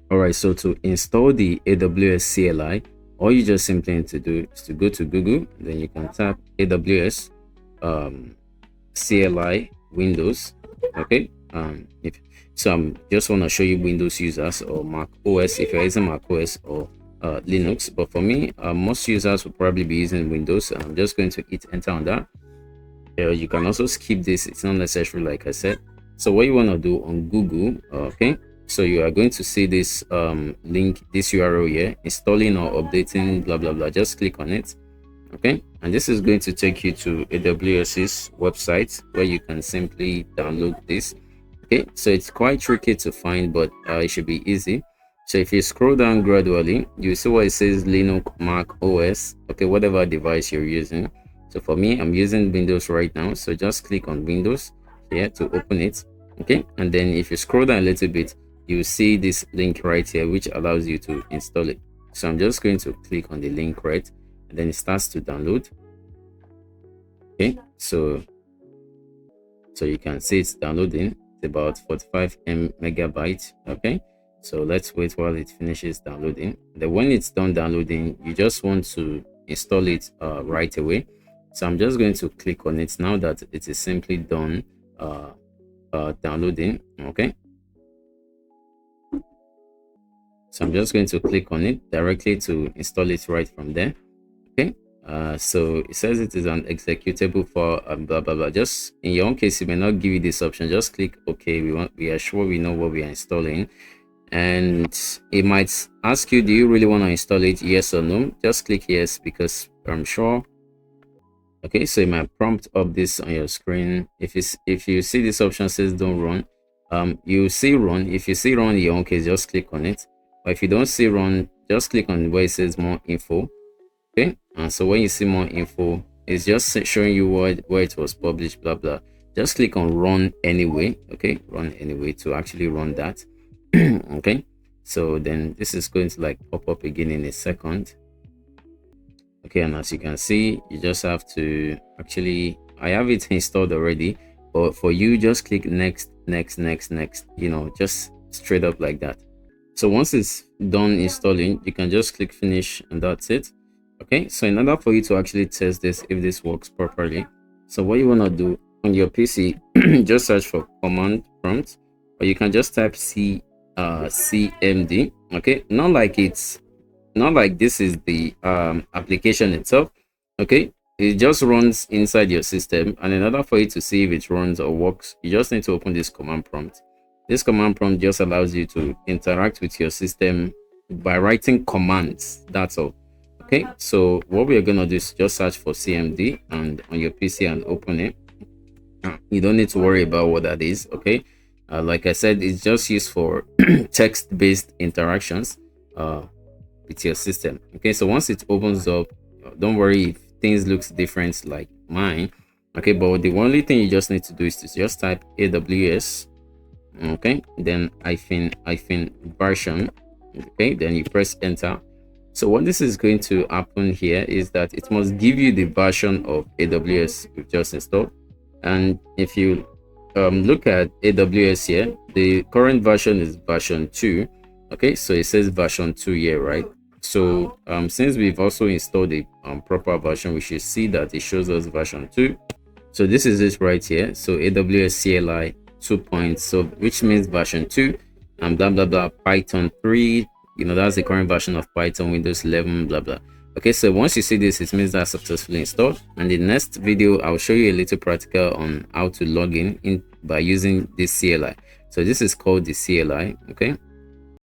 All right, so to install the AWS CLI, all you just simply need to do is to go to Google, then you can tap AWS CLI Windows. Okay, if so, I'm just want to show you Windows users or Mac OS if you're using Mac OS or Linux. But for me, most users will probably be using Windows. I'm just going to hit enter on that. You can also skip this, it's not necessary, like I said. So what you want to do on Google, okay, so you are going to see this link, this URL here, installing or updating blah blah blah. Just click on it. Okay, and this is going to take you to AWS's website where you can simply download this. Okay, so it's quite tricky to find, but it should be easy. So if you scroll down gradually, you see what it says Linux, Mac OS, okay, whatever device you're using. So for me, I'm using Windows right now, so just click on Windows here to open it. Okay, and then if you scroll down a little bit, you see this link right here which allows you to install it. So I'm just going to click on the link, right, and then it starts to download. Okay, so you can see it's downloading. It's about 45 megabytes. Okay, so let's wait while it finishes downloading. Then when it's done downloading, you just want to install it right away. So I'm just going to click on it now that it is simply done downloading. Okay, so I'm just going to click on it directly to install it right from there. Okay, so it says it is an executable for blah blah blah. Just in your own case, it may not give you this option. Just click OK. We are sure we know what we are installing, and it might ask you, do you really want to install it, yes or no? Just click yes, because I'm sure. Okay, so it might prompt up this on your screen. If you see this option says don't run, you see run. If you see run in your own case, just click on it. But if you don't see run, just click on where it says more info. Okay, and so when you see more info, it's just showing you where it was published, blah blah. Just click on run anyway. Okay, run anyway to actually run that. Okay, so then this is going to like pop up again in a second. Okay, and as you can see, you just have to actually, I have it installed already, but for you, just click next, next, next, next, you know, just straight up like that. So once it's done installing, you can just click finish and that's it. Okay, so in order for you to actually test this, if this works properly, so what you want to do on your PC, just search for command prompt, or you can just type cmd. Okay, not like this is the application itself. Okay, it just runs inside your system, and in order for you to see if it runs or works, you just need to open this command prompt. This command prompt just allows you to interact with your system by writing commands. That's all. Okay, so what we are gonna do is just search for cmd and on your PC and open it. You don't need to worry about what that is. Okay, like I said, it's just used for text-based interactions with your system. Okay, so once it opens up, don't worry if things looks different like mine. Okay, but the only thing you just need to do is to just type AWS, okay, then hyphen version. Okay, then you press enter. So what this is going to happen here is that it must give you the version of AWS you've just installed. And if you look at AWS here, the current version is version 2. Okay, so it says version 2 here, right? So since we've also installed the proper version, we should see that it shows us version 2. So this is it right here. So AWS CLI 2. So which means version 2 and blah blah blah, Python 3, you know, that's the current version of Python, Windows 11, blah blah. Okay, so once you see this, it means that's successfully installed. And the next video, I'll show you a little practical on how to log in by using this CLI. So this is called the CLI. Okay,